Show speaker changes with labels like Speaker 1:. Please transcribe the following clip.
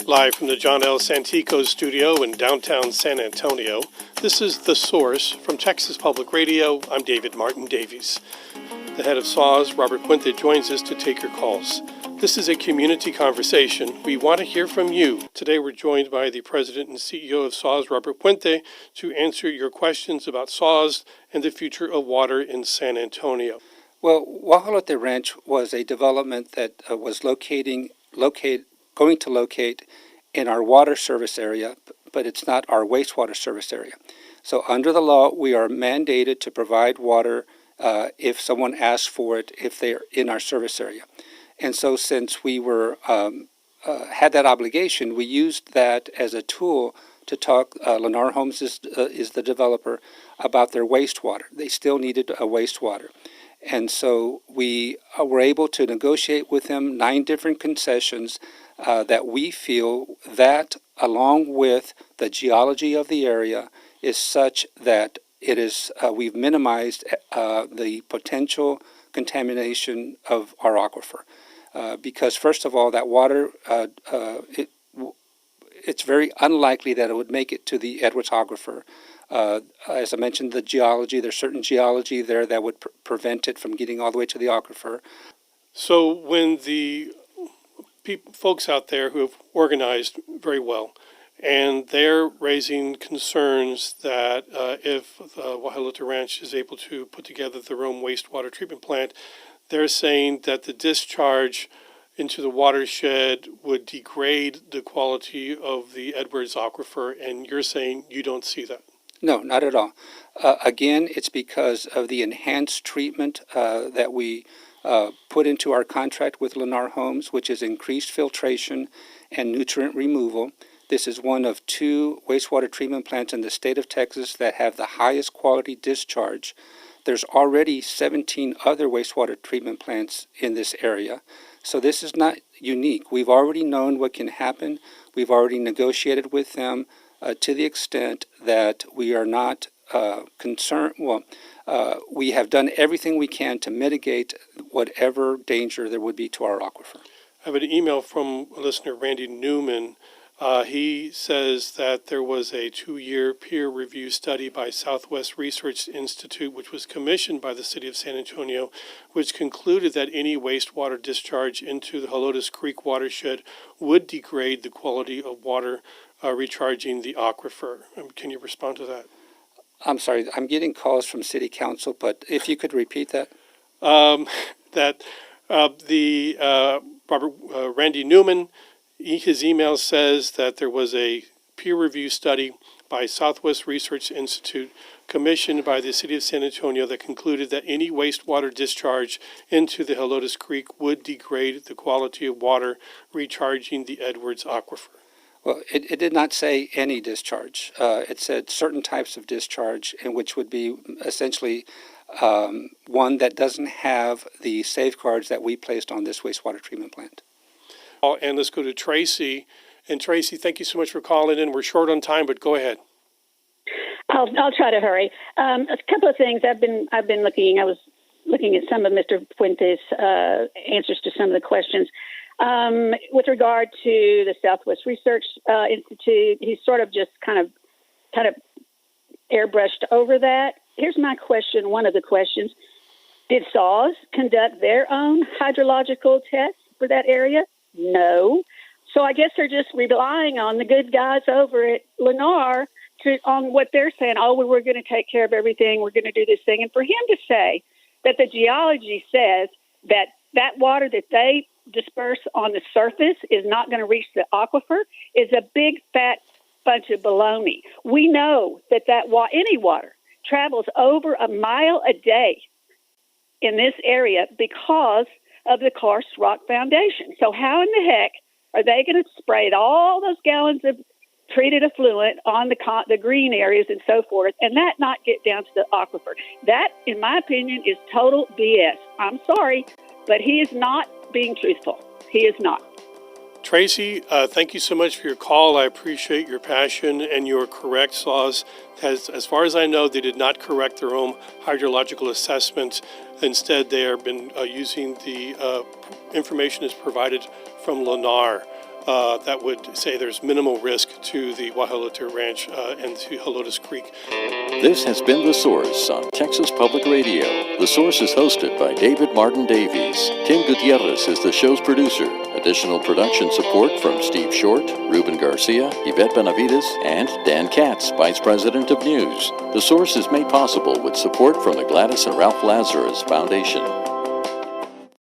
Speaker 1: Live from the John L. Santico studio in downtown San Antonio, this is The Source from Texas Public Radio. I'm David Martin Davies. The head of SAWS, Robert Puente, joins us to take your calls. This is a community conversation. We want to hear from you. Today we're joined by the president and CEO of SAWS, Robert Puente, to answer your questions about SAWS and the future of water in San Antonio.
Speaker 2: Well, Guajolote Ranch was a development that was going to locate in our water service area, but it's not our wastewater service area. So under the law, we are mandated to provide water if someone asks for it, if they're in our service area. And so since we had that obligation, we used that as a tool to talk. Lennar Homes is the developer, about their wastewater. They still needed a wastewater. And so we were able to negotiate with them 9 different concessions that we feel that, along with the geology of the area, is such that it is we've minimized the potential contamination of our aquifer. Because first of all, that water, it's very unlikely that it would make it to the Edwards Aquifer. As I mentioned, the geology, there's certain geology there that would prevent it from getting all the way to the aquifer.
Speaker 1: So when the folks out there who have organized very well, and they're raising concerns that if Guajolote Ranch is able to put together their own wastewater treatment plant, they're saying that the discharge into the watershed would degrade the quality of the Edwards Aquifer, and you're saying you don't see that.
Speaker 2: No, not at all. Again, it's because of the enhanced treatment that we put into our contract with Lennar Homes, which is increased filtration and nutrient removal. This is one of 2 wastewater treatment plants in the state of Texas that have the highest quality discharge. There's already 17 other wastewater treatment plants in this area. So this is not unique. We've already known what can happen. We've already negotiated with them to the extent that we are not concerned. Well, we have done everything we can to mitigate whatever danger there would be to our aquifer.
Speaker 1: I have an email from a listener, Randy Newman. He says that there was a 2-year peer review study by Southwest Research Institute, which was commissioned by the city of San Antonio, which concluded that any wastewater discharge into the Helotes Creek Watershed would degrade the quality of water recharging the aquifer. Can you respond to that?
Speaker 2: I'm sorry, I'm getting calls from city council, but if you could repeat that.
Speaker 1: Randy Newman, his email says that there was a peer review study by Southwest Research Institute commissioned by the city of San Antonio that concluded that any wastewater discharge into the Helotes Creek would degrade the quality of water recharging the Edwards Aquifer.
Speaker 2: Well, it did not say any discharge. It said certain types of discharge, and which would be essentially one that doesn't have the safeguards that we placed on this wastewater treatment plant.
Speaker 1: And let's go to Tracy. And Tracy, thank you so much for calling in. We're short on time, but go ahead.
Speaker 3: I'll try to hurry. A couple of things I've been looking. I was looking at some of Mr. Puente's answers to some of the questions. With regard to the Southwest Research Institute, he's sort of just kind of airbrushed over that. Here's my question, one of the questions. Did SAWS conduct their own hydrological tests for that area? No. So I guess they're just relying on the good guys over at Lennar on what they're saying. Oh, we're going to take care of everything. We're going to do this thing. And for him to say that the geology says that water that they disperse on the surface is not going to reach the aquifer is a big fat bunch of baloney. We know that any water travels over a mile a day in this area because of the karst rock foundation. So how in the heck are they going to spray all those gallons of treated effluent on the green areas and so forth, and that not get down to the aquifer? That, in my opinion, is total BS. I'm sorry, but he is not being truthful. He is not.
Speaker 1: Tracy, thank you so much for your call. I appreciate your passion, and you're correct. SAWS has, as far as I know, they did not correct their own hydrological assessment. Instead, they have been using the information as provided from Lennar. that would say there's minimal risk to the Guajolote Ranch and to Helotes Creek.
Speaker 4: This has been The Source on Texas Public Radio. The Source is hosted by David Martin Davies. Tim Gutierrez is the show's producer. Additional production support from Steve Short, Ruben Garcia, Yvette Benavides, and Dan Katz, Vice President of News. The Source is made possible with support from the Gladys and Ralph Lazarus Foundation.